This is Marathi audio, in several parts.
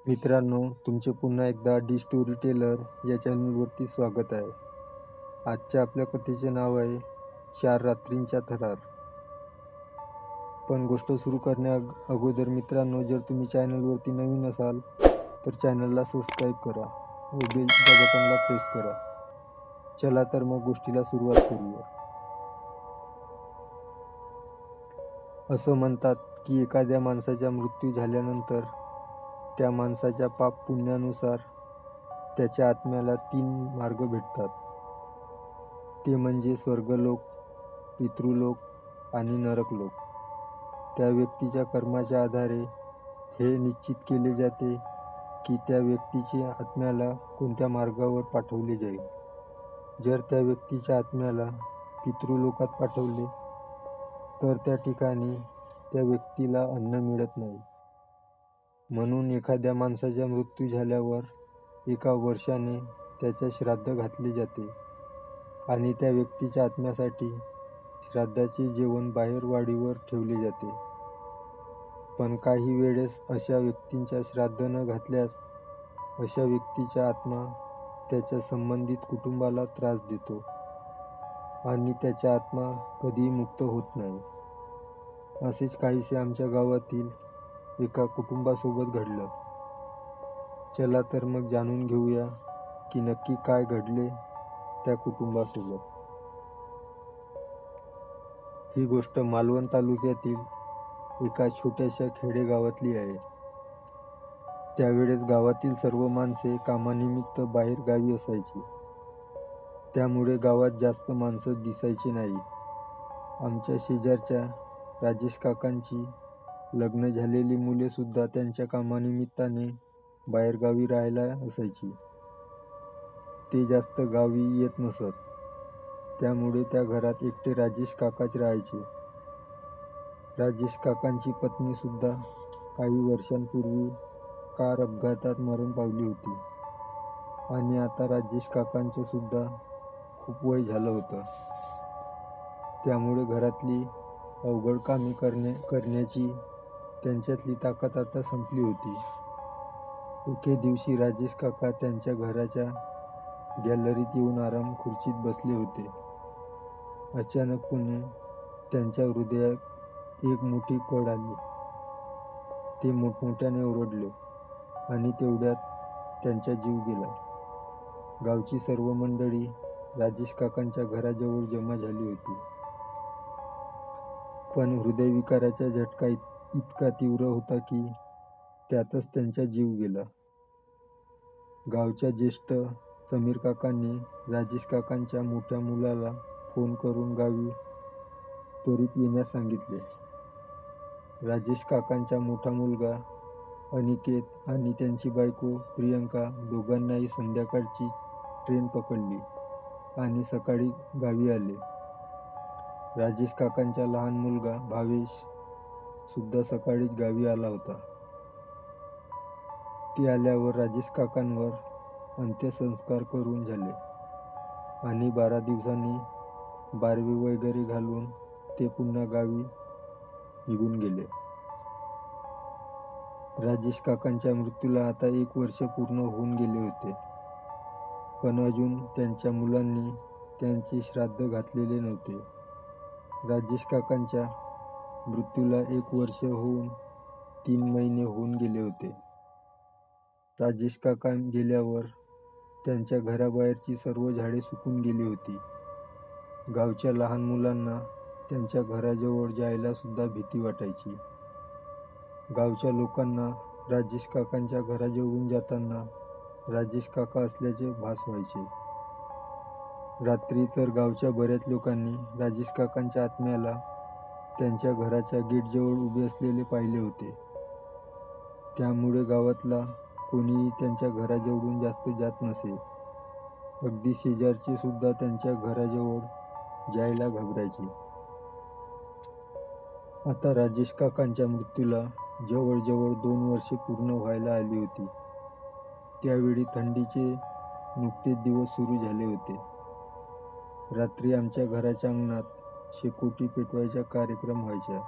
मित्रांनो, तुमचे पुन्हा एकदा डी स्टोरी टेलर या चॅनलवरती स्वागत आहे. आजच्या आपल्या कथेचे नाव आहे 4 रात्रींचा थरार. पण गोष्ट सुरू करण्या अगोदर मित्रांनो, जर तुम्ही चॅनलवरती नवीन असाल तर चॅनलला सबस्क्राईब करा व बेलच्या बटनला प्रेस करा. चला तर मग गोष्टीला सुरुवात करूया. असं म्हणतात की एखाद्या माणसाचा मृत्यू झाल्यानंतर त्या माणसाच्या पाप पुण्यानुसार त्याच्या आत्म्याला 3 मार्ग भेटतात. ते म्हणजे स्वर्गलोक, पितृलोक आणि नरकलोक. त्या व्यक्तीच्या कर्माच्या आधारे हे निश्चित केले जाते की त्या व्यक्तीच्या आत्म्याला कोणत्या मार्गावर पाठवले जाईल. जर त्या व्यक्तीच्या आत्म्याला पितृलोकात पाठवले तर त्या ठिकाणी त्या व्यक्तीला अन्न मिळत नाही. म्हणून एखाद्या माणसाचा मृत्यू झाल्यावर 1 वर्षाने त्याचे श्राद्ध घातले जाते आणि त्या व्यक्तीच्या आत्म्यासाठी श्राद्धाचे जेवण बाहेर वाडीवर ठेवले जाते. पण काही वेळेस अशा व्यक्तींच्या श्राद्ध न घातल्यास अशा व्यक्तीचा आत्मा त्याच्या संबंधित कुटुंबाला त्रास देतो आणि त्याचा आत्मा कधीही मुक्त होत नाही. असेच काहीसे आमच्या गावातील एका कुटुंबासोबत घडलं. चला तर मग जाणून घेऊया की नक्की काय घडले त्या कुटुंबासोबत. ही गोष्ट मालवण तालुक्यातील एका छोट्याशा खेडेगावातली आहे. त्यावेळेस गावातील सर्व माणसे कामानिमित्त बाहेर गावी असायची. त्यामुळे गावात जास्त माणसं दिसायची नाही. आमच्या शेजारच्या राजेश काकांची लग्न झालेली मुले सुद्धा त्यांच्या कामानिमित्ताने बाहेरगावी राहायला असायची. ते जास्त गावी येत नसत. त्यामुळे त्या घरात एकटे राजेश काकाच राहायचे. राजेश काकांची पत्नी सुद्धा काही वर्षांपूर्वी कार अपघातात मरण पावली होती आणि आता राजेश काकांचं सुद्धा खूप वय झालं होतं. त्यामुळे घरातली अवघड कामे करण्याची त्यांच्यातली ताकद आता संपली होती. एके दिवशी राजेश काका त्यांच्या घराच्या गॅलरीत येऊन आराम खुर्चीत बसले होते. अचानकपणे त्यांच्या हृदयात एक मोठी कळ आली. ते मोठमोठ्याने ओरडले आणि तेवढ्यात त्यांचा जीव गेला. गावची सर्व मंडळी राजेश काकांच्या घराजवळ जमा झाली होती. पण हृदयविकाराचा झटका इतका तीव्र होता की त्यातच त्यांचा जीव गेला. गावच्या ज्येष्ठ समीर काकांनी राजेश काकांच्या मोठ्या मुलाला फोन करून गावी त्वरित येण्यास सांगितले. राजेश काकांचा मोठा मुलगा अनिकेत आणि त्यांची बायको प्रियंका दोघांनाही संध्याकाळची ट्रेन पकडली आणि सकाळी गावी आले. राजेश काकांचा लहान मुलगा भावेश सुद्धा सकाळीच गावी आला होता. ते आल्यावर राजेश काकांवर अंत्यसंस्कार करून झाले आणि 12 दिवसांनी बारवे वगैरे घालून ते पुन्हा गावी निघून गेले. राजेश काकांच्या मृत्यूला आता 1 वर्ष पूर्ण होऊन गेले होते. पण अजून त्यांच्या मुलांनी त्यांचे श्राद्ध घातलेले नव्हते. राजेश काकांच्या मृत्यूला 1 वर्ष होऊन 3 महिने होऊन गेले होते. राजेश काका गेल्यावर त्यांच्या घराबाहेरची सर्व झाडे सुकून गेली होती. गावच्या लहान मुलांना त्यांच्या घराजवळ जायला सुद्धा भीती वाटायची. गावच्या लोकांना राजेश काकांच्या घराजवळून जाताना राजेश काका असल्याचे भास व्हायचे. रात्री तर गावच्या बऱ्याच लोकांनी राजेश काकांच्या आत्म्याला त्यांच्या घराच्या गेटजवळ उभे असलेले पाहिले होते. त्यामुळे गावातला कोणीही त्यांच्या घराजवळून जास्त जात नसे. अगदी शेजारचे सुद्धा त्यांच्या घराजवळ जायला घाबरायचे. आता राजेश काकांच्या मृत्यूला जवळजवळ 2 वर्षे पूर्ण व्हायला आली होती. त्यावेळी थंडीचे नुकतेच दिवस सुरू झाले होते. रात्री आमच्या घराच्या अंगणात शेकोटी पेटवायचा कार्यक्रम व्हायचा.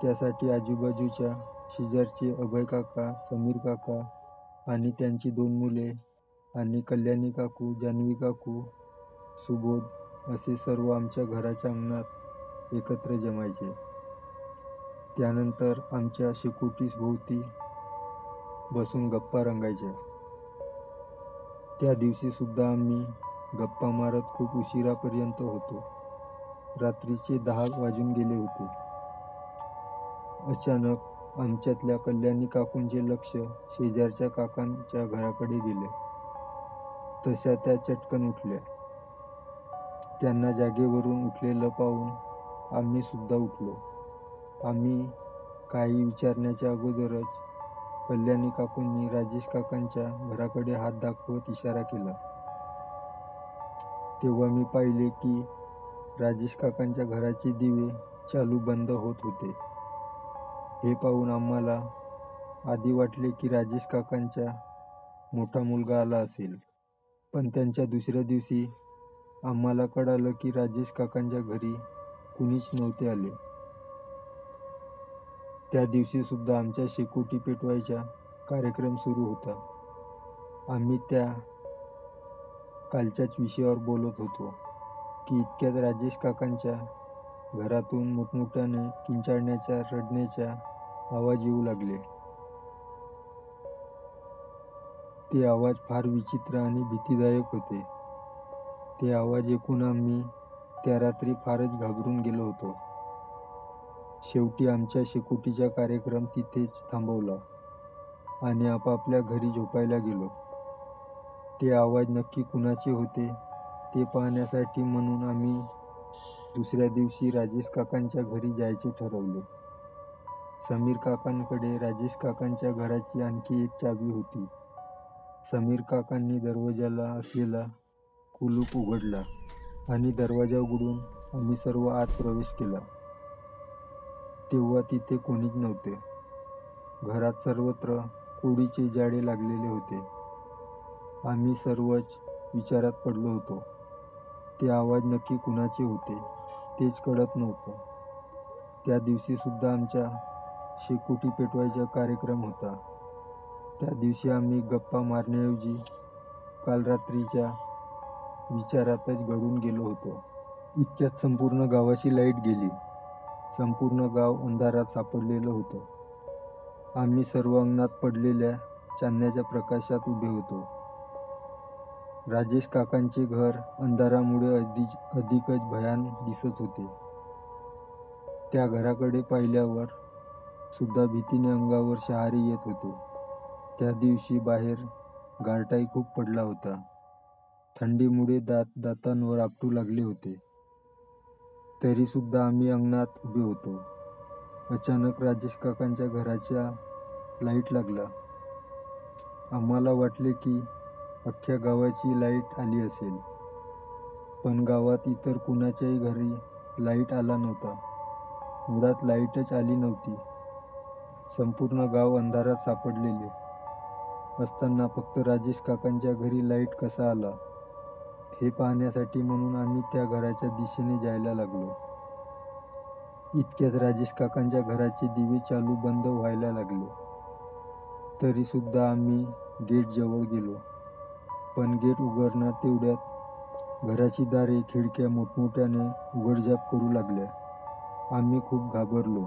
त्यासाठी आजूबाजूच्या शेजारचे अभय काका, समीर काका आणि त्यांची 2 मुले आणि कल्याणी काकू, जान्हवी काकू, सुबोध असे सर्व आमच्या घराच्या अंगणात एकत्र जमायचे. त्यानंतर आमच्या शेकोटीभोवती बसून गप्पा रंगायच्या. त्या दिवशी सुद्धा आम्ही गप्पा मारत खूप उशिरापर्यंत होतो. रात्रीचे 10 वाजून गेले होते. अचानक आमच्यातल्या कल्याणी काकूंचे लक्ष शेजारच्या काकांच्या घराकडे गेले. तशा त्या चटकन उठल्या. त्यांना जागेवरून उठलेलं पाहून आम्ही सुद्धा उठलो. आम्ही काही विचारण्याच्या अगोदरच कल्याणी काकूंनी राजेश काकांच्या घराकडे हात दाखवत इशारा केला. तेव्हा मी पाहिले की राजेश काकांच्या घराचे दिवे चालू बंद होत होते. हे पाहून आम्हाला आधी वाटले की राजेश काकांचा मोठा मुलगा आला असेल, पण त्यांच्या दुसऱ्या दिवशी आम्हाला कळालं की राजेश काकांच्या घरी कुणीच नव्हते आले. त्या दिवशी सुद्धा आमच्या शेकोटी पेटवायचा कार्यक्रम सुरू होता. आम्ही त्या कालच्याच विषयावर बोलत होतो की इतक्यात राजेश काकांच्या घरातून मोठमोठ्याने किंचाळण्याच्या, रडण्याच्या आवाज येऊ लागले. ते आवाज फार विचित्र आणि भीतीदायक होते. ते आवाज ऐकून आम्ही त्या रात्री फारच घाबरून गेलो होतो. शेवटी आमच्या शेकोटीचा कार्यक्रम तिथेच थांबवला आणि आपापल्या घरी झोपायला गेलो. ते आवाज नक्की कुणाचे होते ते पाहण्यासाठी म्हणून आम्ही दुसऱ्या दिवशी राजेश काकांच्या घरी जायचे ठरवले. समीर काकांकडे राजेश काकांच्या घराची आणखी एक चावी होती. समीर काकांनी दरवाजाला असलेला कुलूप उघडला आणि दरवाजा उघडून आम्ही सर्व आत प्रवेश केला. तेव्हा तिथे कोणीच नव्हते. घरात सर्वत्र कोडीचे जाळे लागलेले होते. आम्ही सर्वच विचारात पडलो होतो. ते आवाज नक्की कुणाचे होते तेच कळत नव्हतं. त्या दिवशी सुद्धा आमच्या शेकोटी पेटवायचा कार्यक्रम होता. त्या दिवशी आम्ही गप्पा मारण्याऐवजी काल रात्रीच्या विचारातच गढून गेलो होतो. इतक्यात संपूर्ण गावाची लाईट गेली. संपूर्ण गाव अंधारात सापडलेलं होतं. आम्ही सर्व अंगणात पडलेल्या चांदण्याच्या प्रकाशात उभे होतो. राजेश काकांचे घर अंधारामुळे अधिकच भयान दिसत होते. त्या घराकडे पाहिल्यावर सुद्धा भीतीने अंगावर शहारे येत होते. त्या दिवशी बाहेर गारठाही खूप पडला होता. थंडीमुळे दातांवर आपटू लागले होते. तरी सुद्धा आम्ही अंगणात उभे होतो. अचानक राजेश काकांच्या घराच्या लाईट लागला. आम्हाला वाटले की अख्ख्या गावाची लाईट आली असेल, पण गावात इतर कुणाच्याही घरी लाईट आला नव्हता. मुळात लाईटच आली नव्हती. संपूर्ण गाव अंधारात सापडलेले असताना फक्त राजेश काकांच्या घरी लाईट कसा आला हे पाहण्यासाठी म्हणून आम्ही त्या घराच्या दिशेने जायला लागलो. इतक्यात राजेश काकांच्या घराचे दिवे चालू बंद व्हायला लागले. तरी सुद्धा आम्ही गेट जवळ गेलो, पण गेट उघडणार तेवढ्यात घराची दारे, खिडक्या मोठमोठ्याने उघडझाप करू लागल्या. आम्ही खूप घाबरलो.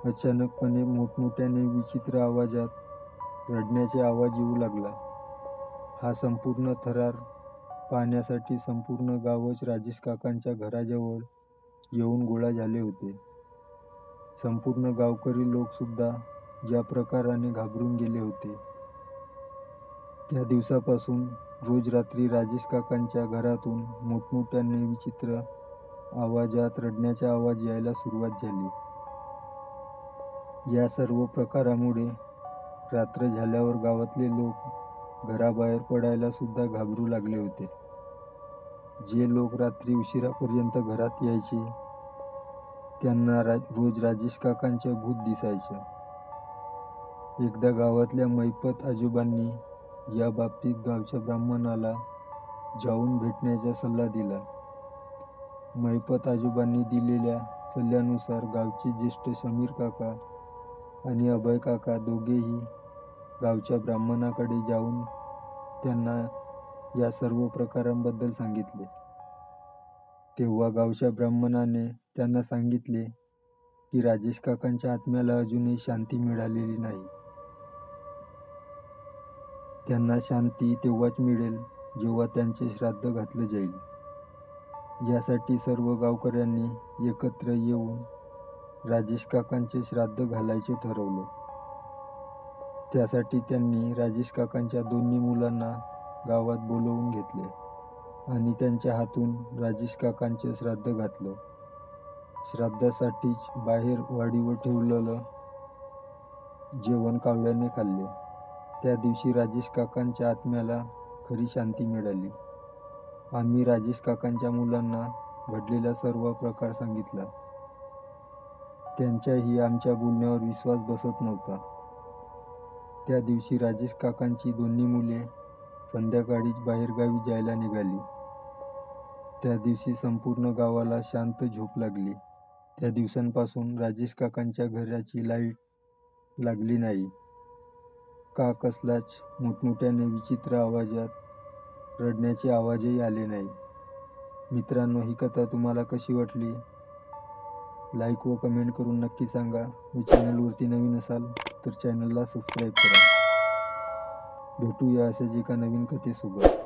अचानकपणे मोठमोठ्याने विचित्र आवाजात रडण्याचे आवाज येऊ लागला. हा संपूर्ण थरार पाहण्यासाठी संपूर्ण गावच राजेश काकांच्या घराजवळ येऊन गोळा झाले होते. संपूर्ण गावकरी लोक सुद्धा ज्या प्रकाराने घाबरून गेले होते. त्या दिवसापासून रोज रात्री राजेश काकांच्या घरातून मोठमोठ्याने विचित्र आवाजात रडण्याचा आवाज यायला सुरुवात झाली. या सर्व प्रकारामुळे रात्र झाल्यावर गावातले लोक घराबाहेर पडायला सुद्धा घाबरू लागले होते. जे लोक रात्री उशिरापर्यंत घरात यायचे त्यांना रोज राजेश काकांचं भूत दिसायचं. एकदा गावातल्या मैपत आजोबांनी या बाबतीत गावच्या ब्राह्मणाला जाऊन भेटण्याचा सल्ला दिला. मैपत आजोबांनी दिलेल्या सल्ल्यानुसार गावचे ज्येष्ठ समीर काका आणि अभय काका दोघेही गावच्या ब्राह्मणाकडे जाऊन त्यांना या सर्व प्रकारांबद्दल सांगितले. तेव्हा गावच्या ब्राह्मणाने त्यांना सांगितले की राजेश काकांच्या आत्म्याला अजूनही शांती मिळालेली नाही. त्यांना शांती तेव्हाच मिळेल जेव्हा त्यांचे श्राद्ध घातलं जाईल. यासाठी सर्व गावकऱ्यांनी एकत्र येऊन राजेश काकांचे श्राद्ध घालायचे ठरवलं. त्यासाठी त्यांनी राजेश काकांच्या दोन्ही मुलांना गावात बोलवून घेतले आणि त्यांच्या हातून राजेश काकांचे श्राद्ध घातलं. श्राद्धासाठीच बाहेर वाडीवर ठेवलेलं जेवण कावळ्याने खाल्ले. त्या दिवशी राजेश काकांच्या आत्म्याला खरी शांती मिळाली. आम्ही राजेश काकांच्या मुलांना घडलेला सर्व प्रकार सांगितला. त्यांच्याही आमच्या बोलण्यावर विश्वास बसत नव्हता. त्या दिवशी राजेश काकांची दोन्ही मुले संध्याकाळीच बाहेरगावी जायला निघाली. त्या दिवशी संपूर्ण गावाला शांत झोप लागली. त्या दिवसांपासून राजेश काकांच्या घराची लाईट लागली नाही. कसलाच मोठमोठ्याने विचित्र आवाजात रडण्याचे आवाजही आले नाही. मित्रांनो, ही कथा तुम्हाला कशी वाटली? लाईक व कमेंट करून नक्की सांगा. व चॅनलवरती नवीन असाल तर चॅनलला सबस्क्राईब करा. भेटूया अशाच एका नवीन कथेसोबत.